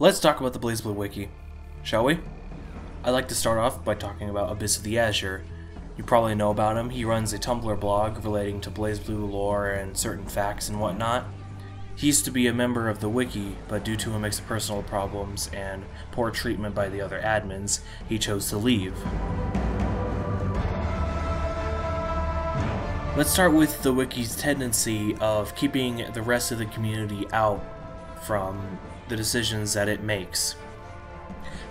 Let's talk about the BlazBlue wiki, shall we? I'd like to start off by talking about Abyss of the Azure. You probably know about him. He runs a Tumblr blog relating to BlazBlue lore and certain facts and whatnot. He used to be a member of the wiki, but due to a mix of personal problems and poor treatment by the other admins, he chose to leave. Let's start with the wiki's tendency of keeping the rest of the community out from the decisions that it makes.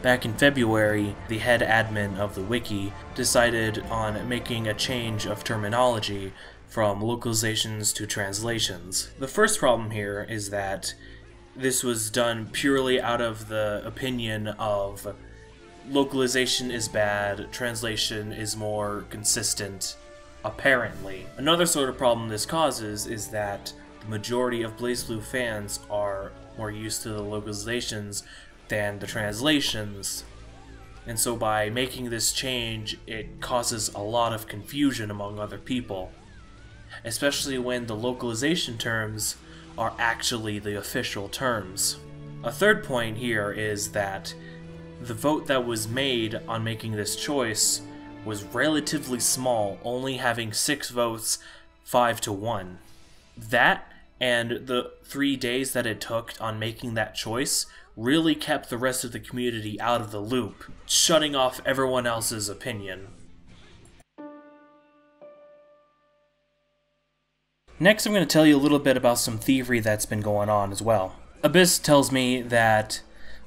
Back in February, the head admin of the wiki decided on making a change of terminology from localizations to translations. The first problem here is that this was done purely out of the opinion of localization is bad, translation is more consistent, apparently. Another sort of problem this causes is that the majority of BlazBlue fans are more used to the localizations than the translations, and so by making this change, it causes a lot of confusion among other people, especially when the localization terms are actually the official terms. A third point here is that the vote that was made on making this choice was relatively small, only having 6 votes, 5-1. That and the 3 days that it took on making that choice really kept the rest of the community out of the loop, shutting off everyone else's opinion. Next, I'm going to tell you a little bit about some thievery that's been going on as well. Abyss tells me that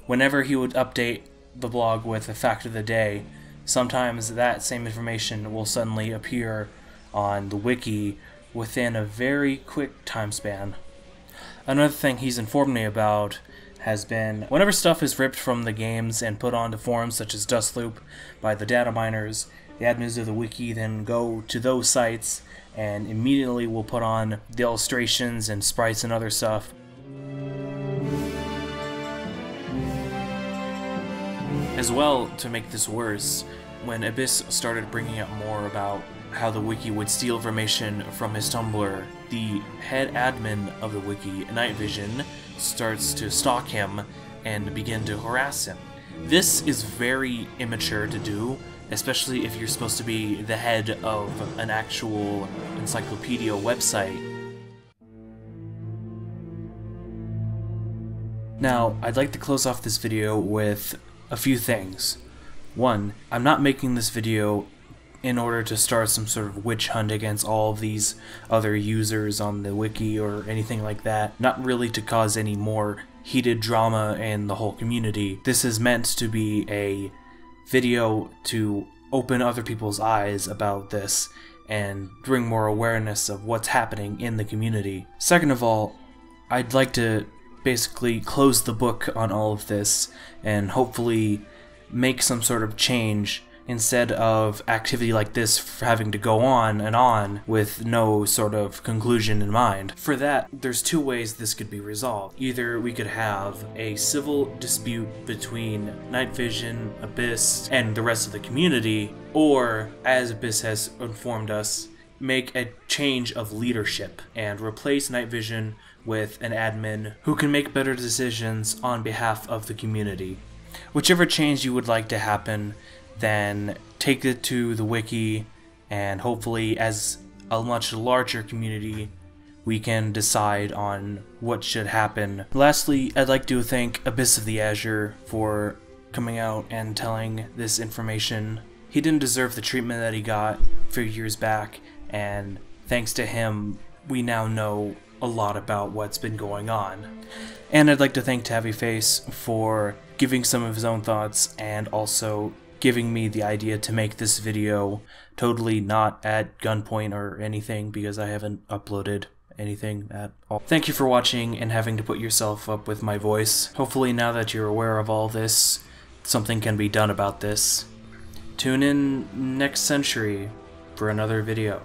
whenever he would update the blog with a fact of the day, sometimes that same information will suddenly appear on the wiki within a very quick time span. Another thing he's informed me about has been whenever stuff is ripped from the games and put onto forums such as Dustloop by the data miners, the admins of the wiki then go to those sites and immediately will put on the illustrations and sprites and other stuff. As well, to make this worse, when Abyss started bringing up more about how the wiki would steal information from his Tumblr, the head admin of the wiki, Night Vision, starts to stalk him and begin to harass him. This is very immature to do, especially if you're supposed to be the head of an actual encyclopedia website. Now, I'd like to close off this video with a few things. One, I'm not making this video in order to start some sort of witch hunt against all of these other users on the wiki or anything like that. Not really to cause any more heated drama in the whole community. This is meant to be a video to open other people's eyes about this and bring more awareness of what's happening in the community. Second of all, I'd like to basically close the book on all of this and hopefully make some sort of change instead of activity like this having to go on and on with no sort of conclusion in mind. For that, there's 2 ways this could be resolved. Either we could have a civil dispute between Night Vision, Abyss, and the rest of the community, or, as Abyss has informed us, make a change of leadership and replace Night Vision with an admin who can make better decisions on behalf of the community. Whichever change you would like to happen, then take it to the wiki, and hopefully as a much larger community we can decide on what should happen. Lastly, I'd like to thank Abyss of the Azure for coming out and telling this information. He didn't deserve the treatment that he got a few years back, and thanks to him we now know a lot about what's been going on. And I'd like to thank Tabbyface for giving some of his own thoughts and also giving me the idea to make this video totally not at gunpoint or anything, because I haven't uploaded anything at all. Thank you for watching and having to put yourself up with my voice. Hopefully now that you're aware of all this, something can be done about this. Tune in next century for another video.